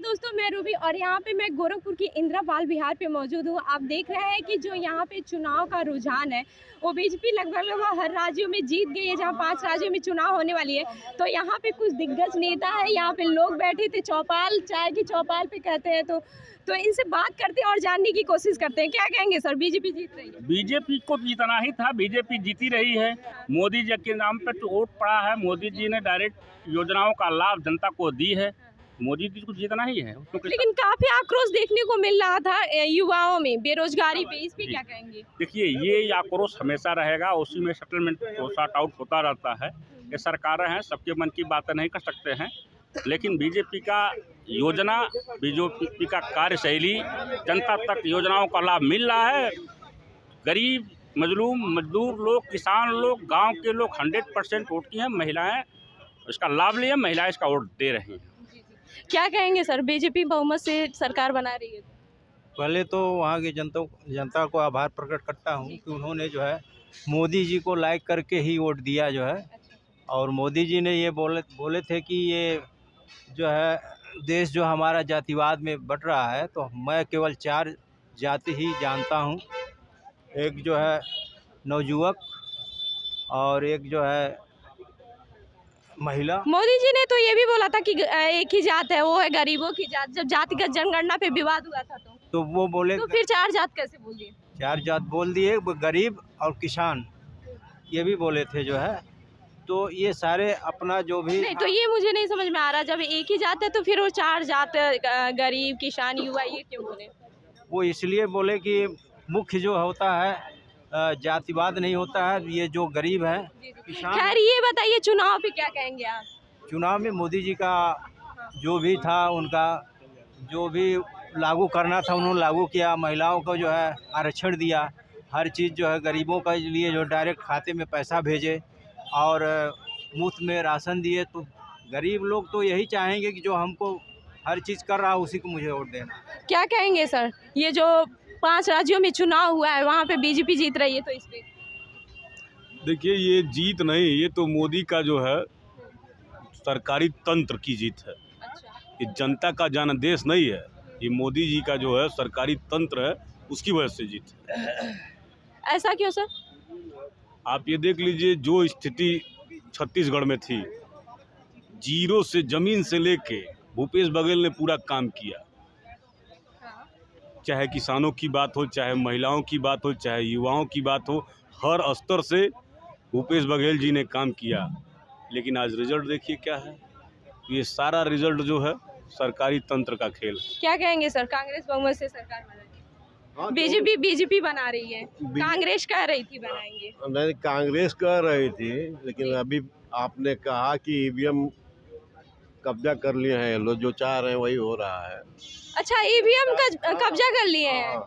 दोस्तों, मैं रूबी और यहाँ पे मैं गोरखपुर की इंदिरा बाल विहार पे मौजूद हूँ। आप देख रहे हैं कि जो यहाँ पे चुनाव का रुझान है वो बीजेपी लगभग हर राज्यों में जीत गई है। जहाँ 5 राज्यों में चुनाव होने वाली है तो यहाँ पे कुछ दिग्गज नेता है, यहाँ पे लोग बैठे थे चौपाल, चाय की चौपाल पे कहते हैं तो इनसे बात करते हैं और जानने की कोशिश करते हैं। क्या कहेंगे सर, बीजेपी जीत रही है? बीजेपी को जीतना ही था, बीजेपी जीती रही है। मोदी जी के नाम पे तो वोट पड़ा है। मोदी जी ने डायरेक्ट योजनाओं का लाभ जनता को दी है। मोदी जी को जीतना ही है। लेकिन काफी आक्रोश देखने को मिल रहा था युवाओं में बेरोजगारी पे, इस पे क्या कहेंगे? देखिए, ये आक्रोश हमेशा रहेगा, उसी में सेटलमेंट सॉर्ट आउट होता रहता है। ये सरकारें हैं, सबके मन की बातें नहीं कर सकते हैं, लेकिन बीजेपी का योजना, बीजेपी का कार्यशैली, जनता तक योजनाओं का लाभ मिल रहा है। गरीब, मजलूम, मजदूर लोग, किसान लोग, गांव के लोग 100% वोट की हैं। महिलाएं इसका लाभ लिए, महिलाएं इसका वोट दे रही हैं। क्या कहेंगे सर, बीजेपी बहुमत से सरकार बना रही है? पहले तो वहाँ की जनता को आभार प्रकट करता हूँ कि उन्होंने जो है मोदी जी को लाइक करके ही वोट दिया जो है। और मोदी जी ने ये बोले थे कि ये जो है देश जो हमारा जातिवाद में बट रहा है, तो मैं केवल 4 जाति ही जानता हूँ। एक जो है नवयुवक और एक जो है महिला। मोदी जी ने तो ये भी बोला था कि एक ही जात है, वो है गरीबों की जात। जब जातिगत जनगणना पे विवाद हुआ था तो वो बोले तो फिर 4 जात कैसे बोल दिए? 4 जात बोल दिए, वो गरीब और किसान ये भी बोले थे जो है। तो ये सारे अपना जो भी नहीं, तो ये मुझे नहीं समझ में आ रहा, जब एक ही जात है तो फिर वो 4 जात, गरीब, किसान, युवा, ये क्यों बोले? वो इसलिए बोले कि मुख्य जो होता है जातिवाद नहीं होता है, ये जो गरीब है किसान। खैर, ये बताइए चुनाव पे क्या कहेंगे आप? चुनाव में मोदी जी का जो भी था, उनका जो भी लागू करना था उन्होंने लागू किया। महिलाओं को जो है आरक्षण दिया, हर चीज़ जो है गरीबों के लिए जो डायरेक्ट खाते में पैसा भेजे और मुफ्त में राशन दिए। तो गरीब लोग तो यही चाहेंगे कि जो हमको हर चीज़ कर रहा है उसी को मुझे वोट देना। क्या कहेंगे सर, ये जो 5 राज्यों में चुनाव हुआ है वहाँ पे बीजेपी जीत रही है, तो इस पे? देखिए, ये जीत नहीं, ये तो मोदी का जो है सरकारी तंत्र की जीत है। अच्छा। ये जनता का जनादेश नहीं है, ये मोदी जी का जो है सरकारी तंत्र है, उसकी वजह से जीत है। ऐसा क्यों सर? आप ये देख लीजिए, जो स्थिति छत्तीसगढ़ में थी, जीरो से, जमीन से लेके भूपेश बघेल ने पूरा काम किया। चाहे किसानों की बात हो, चाहे महिलाओं की बात हो, चाहे युवाओं की बात हो, हर स्तर से भूपेश बघेल जी ने काम किया। लेकिन आज रिजल्ट देखिए क्या है। ये सारा रिजल्ट जो है सरकारी तंत्र का खेल है। क्या कहेंगे सर, कांग्रेस बहुमत से सरकार बना रही है, बीजेपी बना रही है, कांग्रेस कह रही थी बनाएंगे? नहीं, कांग्रेस कह रही थी, लेकिन अभी आपने कहा कि ईवीएम कब्जा कर लिए हैं लोग, जो चाह रहे हैं वही हो रहा है। अच्छा, ईवीएम का कब्जा कर लिए हैं?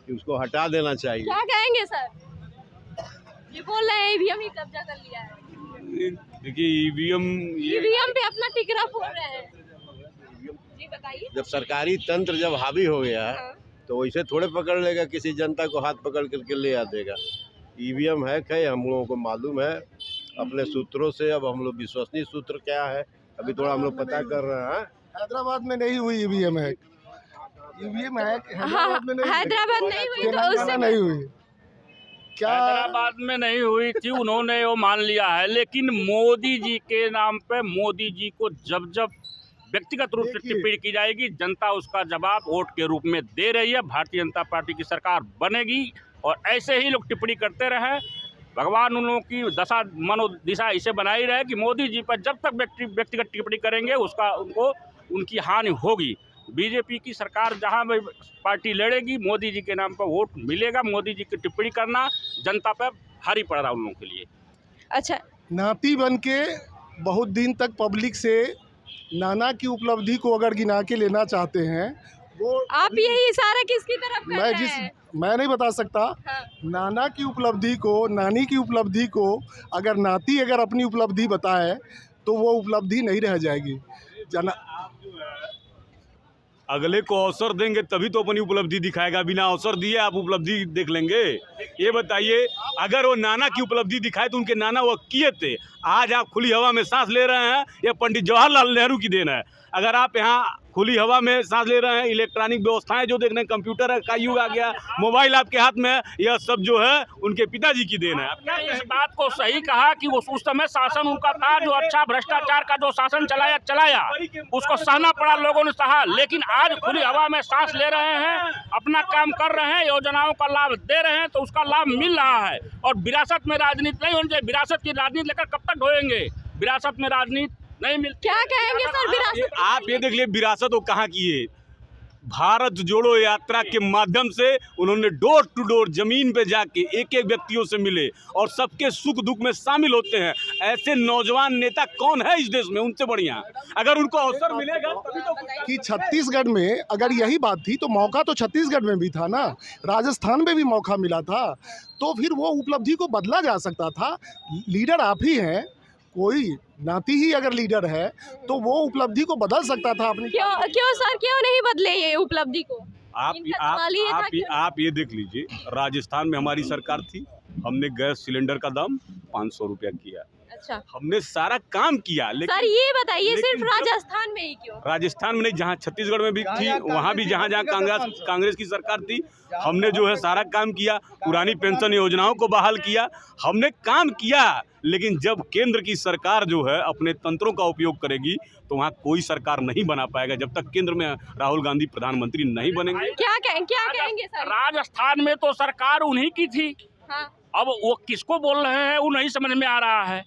कि उसको हटा देना चाहिए। क्या कहेंगे सर, ये बोल रहे हैं ईवीएम ही कब्जा कर लिया है? देखिए, ईवीएम पे अपना टिकरा फोड़ रहे हैं। जी बताइए। जब सरकारी तंत्र जब हावी हो गया है, हाँ। तो वैसे थोड़े पकड़ लेगा, किसी जनता को हाथ पकड़ करके ले आ देगा। ईवीएम है हम लोगों को मालूम है अपने सूत्रों से। अब हम लोग विश्वसनीय सूत्र क्या है अभी थोड़ा हम लोग पता कर रहे हैं। हैदराबाद में नहीं हुई ईवीएम है, ईवीएम है हैदराबाद में नहीं हुई, तो उससे नहीं हुई क्या? हैदराबाद में नहीं हुई थी, उन्होंने वो मान लिया है। लेकिन मोदी जी के नाम पे मोदी जी को जब जब व्यक्तिगत रूप से टिप्पणी की जाएगी, जनता उसका जवाब वोट के रूप में दे रही है। भारतीय जनता पार्टी की सरकार बनेगी और ऐसे ही लोग टिप्पणी करते रहे। भगवान उन लोगों की दशा मनोदिशा इसे बनाई रहे कि मोदी जी पर जब तक व्यक्तिगत टिप्पणी करेंगे उनकी हानि होगी। बीजेपी की सरकार जहां भी पार्टी लड़ेगी, मोदी जी के नाम पर वोट मिलेगा। मोदी जी की टिप्पणी करना जनता पर भारी पड़ रहा उन लोगों के लिए। अच्छा, नाती बन के बहुत दिन तक पब्लिक से नाना की उपलब्धि को अगर गिना के लेना चाहते हैं, वो आप यही इशारा किसकी तरफ कर रहे हैं? मैं नहीं बता सकता। हाँ। नाना की उपलब्धि को, नानी की उपलब्धि को अगर नाती अगर अपनी उपलब्धि बताए तो वो उपलब्धि नहीं रह जाएगी। अगले को अवसर देंगे तभी तो अपनी उपलब्धि दिखाएगा। बिना अवसर दिए आप उपलब्धि देख लेंगे? ये बताइए, अगर वो नाना की उपलब्धि दिखाए तो उनके नाना वो किए थे। आज आप खुली हवा में सांस ले रहे हैं, ये पंडित जवाहरलाल नेहरू की देन है। अगर आप यहाँ खुली हवा में सांस ले रहे हैं, इलेक्ट्रॉनिक व्यवस्थाएं जो देख रहे हैं, कंप्यूटर का युग आ गया, मोबाइल आपके हाथ में है, यह सब जो है उनके पिताजी की देन है। आपने इस बात को सही कहा कि उस समय शासन उनका था जो अच्छा भ्रष्टाचार का जो शासन चलाया उसको सहना पड़ा, लोगों ने सहा। लेकिन आज खुली हवा में सांस ले रहे हैं, अपना काम कर रहे हैं, योजनाओं का लाभ दे रहे हैं, तो उसका लाभ मिल रहा है। और विरासत में राजनीति नहीं होनी चाहिए। विरासत की राजनीति लेकर कब तक ढोएंगे? विरासत में राजनीति नहीं मिल। क्या कहेंगे सर विरासत? आप ये देख लिए विरासत वो कहाँ की है। भारत जोड़ो यात्रा के माध्यम से उन्होंने डोर टू डोर जमीन पे जाके एक एक व्यक्तियों से मिले और सबके सुख दुख में शामिल होते हैं। ऐसे नौजवान नेता कौन है इस देश में उनसे बढ़िया? अगर उनको अवसर मिलेगा तभी तो। कि छत्तीसगढ़ में अगर यही बात थी तो मौका तो छत्तीसगढ़ में भी था ना, राजस्थान में भी मौका मिला था, तो फिर वो उपलब्धि को बदला जा सकता था। लीडर आप ही हैं, कोई नाती ही अगर लीडर है तो वो उपलब्धि को बदल सकता था अपनी। क्यों सर, क्यों नहीं बदले ये उपलब्धि को? आप ये देख लीजिए, राजस्थान में हमारी सरकार थी, हमने गैस सिलेंडर का दाम 500 रुपया किया। अच्छा, हमने सारा काम किया। लेकिन सर ये बताइए सिर्फ राजस्थान में ही क्यों? राजस्थान में नहीं, जहाँ छत्तीसगढ़ में भी थी, वहाँ भी जहाँ कांग्रेस की सरकार थी, हमने जो है सारा काम किया। पुरानी पेंशन योजनाओं को बहाल किया, हमने काम किया। लेकिन जब केंद्र की सरकार जो है अपने तंत्रों का उपयोग करेगी तो वहाँ कोई सरकार नहीं बना पाएगा जब तक केंद्र में राहुल गांधी प्रधानमंत्री नहीं बनेंगे। क्या कहेंगे सर? राजस्थान में तो सरकार उन्हीं की थी। हाँ। अब वो किसको बोल रहे हैं वो नहीं समझ में आ रहा है।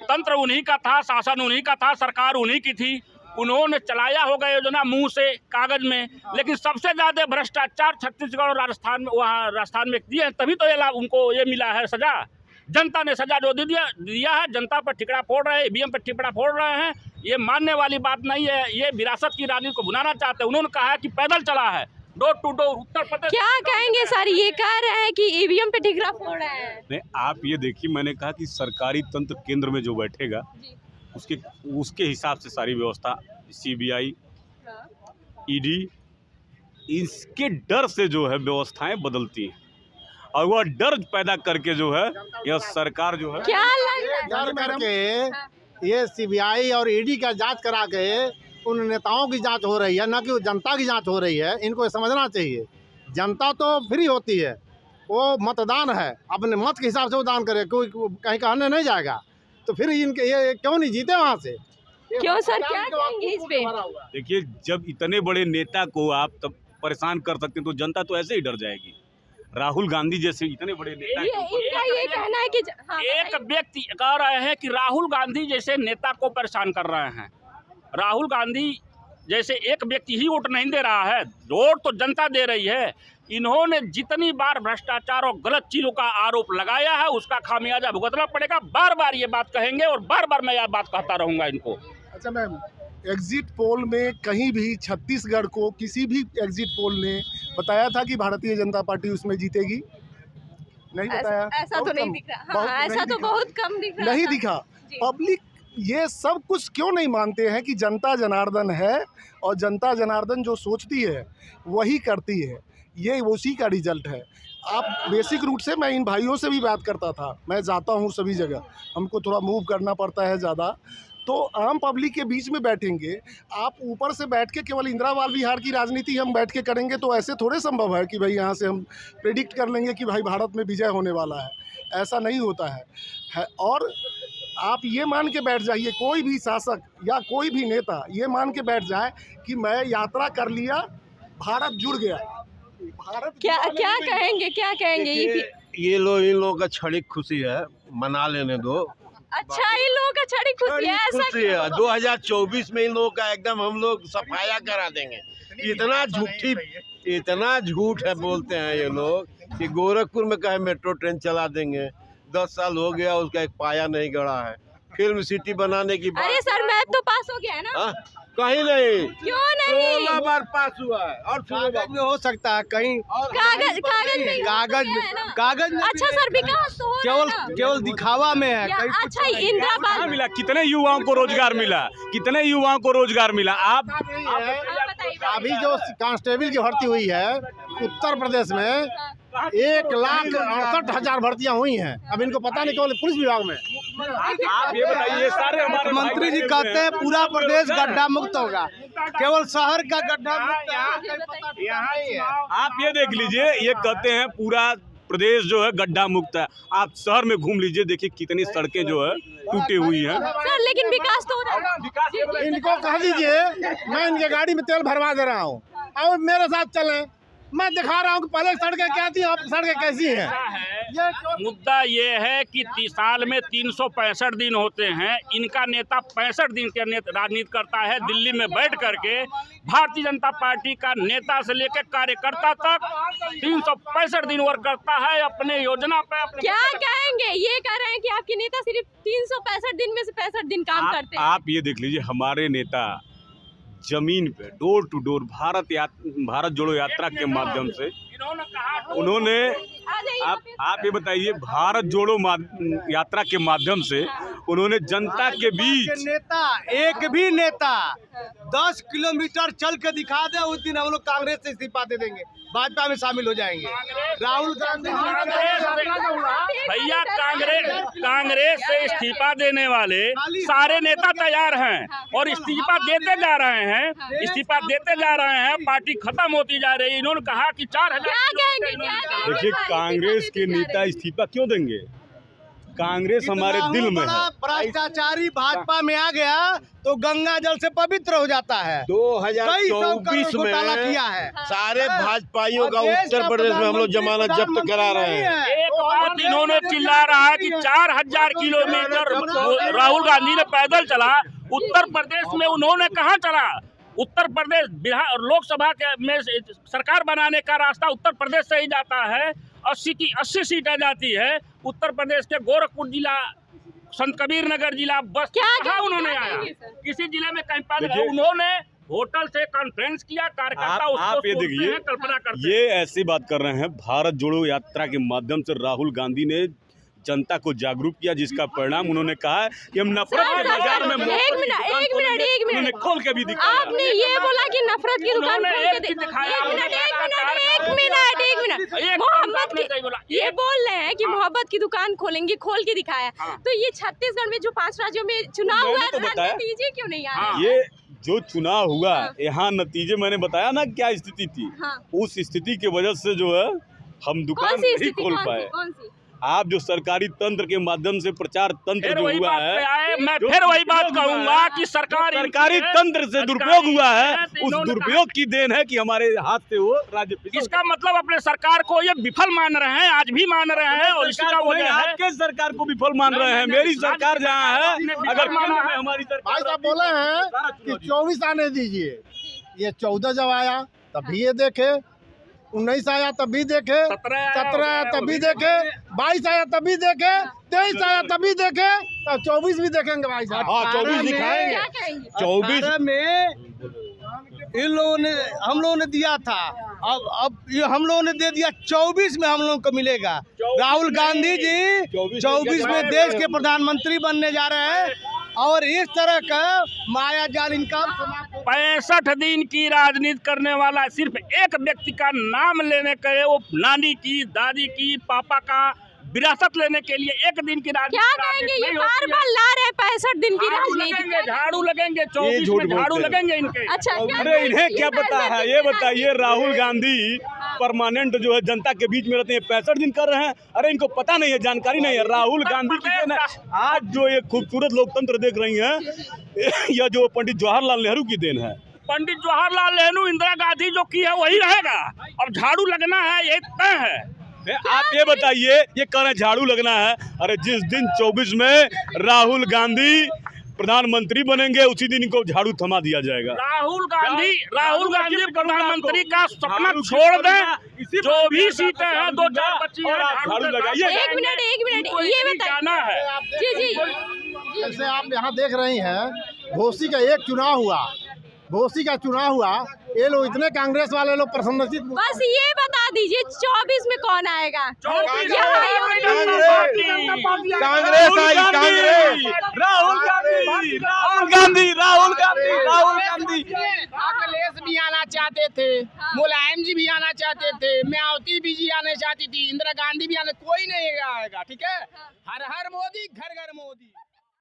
तंत्र उन्हीं का था, शासन उन्हीं का था, सरकार उन्हीं की थी। उन्होंने चलाया होगा योजना मुंह से कागज में, लेकिन सबसे ज्यादा भ्रष्टाचार छत्तीसगढ़ और राजस्थान में, वहाँ राजस्थान में दिए, तभी तो ये लाभ उनको ये मिला है सजा। जनता ने सजा जो दिया है, जनता पर ठिकड़ा फोड़ रहे हैं, ईवीएम पर ठिकड़ा फोड़ रहे हैं। ये मानने वाली बात नहीं है। ये विरासत की राजनीति को भुनाना चाहते हैं। उन्होंने कहा है कि पैदल चला है door to door Uttar Pradesh. क्या कहेंगे सर, ये कह रहे हैं कि ईवीएम पे ठिकरा फोड़ रहे हैं? नहीं, आप ये देखिए, मैंने कहा कि सरकारी तंत्र केंद्र में जो बैठेगा उसके हिसाब से सारी व्यवस्था, सीबीआई, ईडी, इसके डर से जो है व्यवस्थाएं बदलती हैं और वह डर पैदा करके जो है यह सरकार जो है क्या डर करके ये सीबीआई और ईडी का जांच करा के उन नेताओं की जांच हो रही है, न कि जनता की जांच हो रही है। इनको समझना चाहिए, जनता तो फ्री होती है, वो मतदान है, अपने मत के हिसाब से वो दान करे, कोई कहीं कहने नहीं जाएगा। तो फिर इनके ये क्यों नहीं जीते वहाँ से? क्यों सर, क्या कहेंगे इस पे? देखिए, जब इतने बड़े नेता को आप तब परेशान कर सकते हैं तो जनता तो ऐसे ही डर जाएगी। राहुल गांधी जैसे इतने बड़े नेता इनका ये कहना है कि एक व्यक्ति कह रहे हैं कि राहुल गांधी जैसे नेता को परेशान कर रहे हैं। राहुल गांधी जैसे एक व्यक्ति ही वोट नहीं दे रहा है, वोट तो जनता दे रही है। इन्होंने जितनी बार भ्रष्टाचार और गलत चीजों का आरोप लगाया है उसका खामियाजा भुगतना पड़ेगा। बार बार ये बात कहेंगे और बार बार मैं यह बात कहता रहूंगा इनको। अच्छा मैम, एग्जिट पोल में कहीं भी छत्तीसगढ़ को किसी भी एग्जिट पोल ने बताया था कि भारतीय जनता पार्टी उसमें जीतेगी? नहीं बताया। ऐसा तो नहीं दिख रहा। हाँ, ऐसा तो बहुत कम दिख रहा, नहीं दिखा। पब्लिक ये सब कुछ क्यों नहीं मानते हैं कि जनता जनार्दन है और जनता जनार्दन जो सोचती है वही करती है। ये उसी का रिजल्ट है। आप बेसिक रूट से, मैं इन भाइयों से भी बात करता था, मैं जाता हूँ सभी जगह, हमको थोड़ा मूव करना पड़ता है ज़्यादा, तो आम पब्लिक के बीच में बैठेंगे आप। ऊपर से बैठ के केवल इंदिरा बाल विहार की राजनीति हम बैठ के करेंगे तो ऐसे थोड़े संभव है कि भाई यहाँ से हम प्रेडिक्ट कर लेंगे कि भाई भारत में विजय होने वाला है। ऐसा नहीं होता है। और आप ये मान के बैठ जाइए, कोई भी शासक या कोई भी नेता ये मान के बैठ जाए कि मैं यात्रा कर लिया, भारत जुड़ गया। भारत क्या कहेंगे ये लोग, इन लोगों का क्षणिक खुशी है, मना लेने दो। अच्छा, इन लोगों का क्षणिक खुशी है, ऐसा खुशी है। 2024 में इन लोगों का एकदम हम लोग सफाया करा देंगे। इतना झूठ है बोलते हैं ये लोग कि गोरखपुर में कहे मेट्रो ट्रेन चला देंगे। 10 साल हो गया, उसका एक पाया नहीं गड़ा है। फिल्म सिटी बनाने की बात। अरे सर, मैप तो पास हो गया है ना? कहीं नहीं। क्यों नहीं? 16 बार पास हुआ है। और कागज में हो सकता है कहीं, कागज में। अच्छा सर, विकास तो हो रहा है ना? केवल दिखावा में है। अच्छा, इंदिरा बाल मिला, कितने युवाओं को रोजगार मिला, कितने युवाओं को रोजगार मिला? आप अभी जो कांस्टेबल की भर्ती हुई है उत्तर प्रदेश में 1,68,000 भर्तियां हुई हैं। अब इनको पता नहीं, केवल पुलिस विभाग में आप ये बताइए, ये सारे हमारे मंत्री जी कहते हैं पूरा प्रदेश गड्ढा मुक्त होगा, केवल शहर का गड्ढा मुक्त यहाँ ही है। आप ये देख लीजिए, ये कहते हैं पूरा प्रदेश जो है गड्ढा मुक्त है। आप शहर में घूम लीजिए, देखिए कितनी सड़कें जो है टूटी हुई हैं। सर लेकिन विकास तो हो रहा है। इनको कह दीजिए मैं इनके गाड़ी में तेल भरवा दे रहा हूँ और मेरे साथ चलें, मैं दिखा रहा हूँ कि पहले सड़कें क्या थी, अब सड़कें कैसी हैं। मुद्दा ये है कि 30 साल में 365 दिन होते हैं। इनका नेता 65 दिन के राजनीति करता है, दिल्ली में बैठ करके भारतीय जनता पार्टी का नेता से लेकर कार्यकर्ता तक 365 दिन वर्क करता है अपने योजना पे। क्या कहेंगे, ये कह रहे हैं कि आपके नेता सिर्फ 365 दिन में से 65 दिन काम करते हैं। आप ये देख लीजिए, हमारे नेता जमीन पे डोर टू डोर भारत जोड़ो यात्रा के माध्यम से उन्होंने आप ये बताइए, भारत जोड़ो यात्रा के माध्यम से उन्होंने जनता के बीच एक भी नेता 10 किलोमीटर चल के दिखा दे, उस दिन हम लोग कांग्रेस से इस्तीफा दे देंगे, भाजपा में शामिल हो जाएंगे। राहुल गांधी भैया कांग्रेस से इस्तीफा देने वाले सारे नेता तैयार हैं और इस्तीफा देते जा रहे हैं, इस्तीफा देते जा रहे हैं, पार्टी खत्म होती जा रही है। इन्होंने कहा कि 4000। देखिए, कांग्रेस के नेता इस्तीफा क्यों देंगे? कांग्रेस हमारे दिल में है। भ्रष्टाचारी भाजपा में आ गया तो गंगा जल से पवित्र हो जाता है। 2024 में किया है सारे भाजपाइयों का उत्तर प्रदेश में हम लोग जमानत जब्त करा रहे हैं। एक बात इन्होंने चिल्ला रहा है कि 4000 किलोमीटर राहुल गांधी ने पैदल चला। उत्तर प्रदेश में उन्होंने कहाँ चला? उत्तर प्रदेश बिहार लोकसभा के में सरकार बनाने का रास्ता उत्तर प्रदेश से ही जाता है। 80 की 80 सीटें जाती है। उत्तर प्रदेश के गोरखपुर जिला, संत कबीर नगर जिला, बस कहाँ उन्होंने आया? किसी जिले में कहीं पैदल उन्होंने होटल से कॉन्फ्रेंस किया, कार्यकर्ता आप ये देखिए, कल्पना करते ये ऐसी बात कर रहे हैं। भारत जोड़ो यात्रा के माध्यम से राहुल गांधी ने जनता को जागरूक किया, जिसका परिणाम उन्होंने कहा है कि हम नफरत के बाजार में एक मिनट खोल के भी दिखाया। आपने ये बोला कि नफरत की दुकान खोल के दिखाया। एक मिनट मोहब्बत की ये बोल रहे हैं कि मोहब्बत की दुकान खोलेंगे, खोल के दिखाया। तो ये छत्तीसगढ़ में जो 5 राज्यों में चुनाव हुआ है, नतीजे क्यों नहीं आए? ये जो चुनाव हुआ यहाँ नतीजे मैंने बताया ना क्या स्थिति थी। उस स्थिति की वजह से जो है हम दुकान नहीं खोल पाए। आप जो सरकारी तंत्र के माध्यम से प्रचार तंत्र जो हुआ है, मैं फिर वही बात कहूंगा कि सरकारी तंत्र से दुरुपयोग हुआ है। उस दुरुपयोग की देन है कि हमारे हाथ से वो राज्य। इसका मतलब अपने सरकार को ये विफल मान रहे हैं, आज भी मान रहे हैं। और इसका वजह है आपके सरकार को विफल मान रहे हैं। मेरी सरकार जहाँ है, अगर हमारी भाई साहब बोले हैं कि 24 आने दीजिए, ये 14 जब आया तब भी ये देखे, 19 आया तब भी देखे, 17 आया तब भी देखे, 22 आया तब भी देखे, 23 आया तब भी देखे, 24 भी देखेंगे भाई साहब। हाँ, 24 दिखाएंगे। 24 में इन लोगों ने हम लोगों ने दिया था, अब ये हम लोगों ने दे दिया। 24 में हम लोगों को मिलेगा। राहुल गांधी जी 24 में देश के प्रधानमंत्री बनने जा रहे हैं और इस तरह का माया जाल इनका 65 दिन की राजनीति करने वाला सिर्फ एक व्यक्ति का नाम लेने के लिए, वो नानी की, दादी की, पापा का विरासत लेने के लिए एक दिन की राजनीति। क्या कहेंगे, ये बार-बार ला रहे 65 दिन की राजनीति। झाड़ू लगेंगे 24 में, झाड़ू लगेंगे इनके। अच्छा, अरे इन्हें क्या पता है? ये बताइए, राहुल गांधी परमानेंट जो है जनता के बीच में रहते हैं, 65 दिन कर रहे हैं। अरे इनको पता नहीं है, जानकारी नहीं है। राहुल गांधी की देन है। आज जो ये खूबसूरत लोकतंत्र देख रही हैं, यह जो पंडित जवाहरलाल नेहरू की देन है। पंडित जवाहरलाल नेहरू, इंदिरा गांधी जो की है वही रहेगा। अब झाड़ू लगना है, ये तय है। आप ये बताइए, ये कह रहे हैं झाड़ू लगना है। अरे जिस दिन 24 में राहुल गांधी प्रधानमंत्री बनेंगे, उसी दिन इनको झाड़ू थमा दिया जाएगा। राहुल गांधी प्रधानमंत्री का सपना छोड़ दें। जो भी सीटें हैं 2-4 बच्ची हैं, झाड़ू लगाइए। एक मिनट ये बताना है। जी जैसे आप यहाँ देख रही हैं, घोसी का एक चुनाव हुआ, घोसी का चुनाव हुआ, ये लोग इतने कांग्रेस वाले लोग प्रसन्नचित। बस ये बता दीजिए 24 में कौन आएगा? कांग्रेस आई, कांग्रेस। राहुल गांधी। अखिलेश भी आना चाहते थे, मुलायम जी भी आना चाहते थे, मायावती भी जी आना चाहती थी, इंदिरा गांधी भी आना, कोई नहीं आएगा। ठीक है, हर हर मोदी, घर घर मोदी।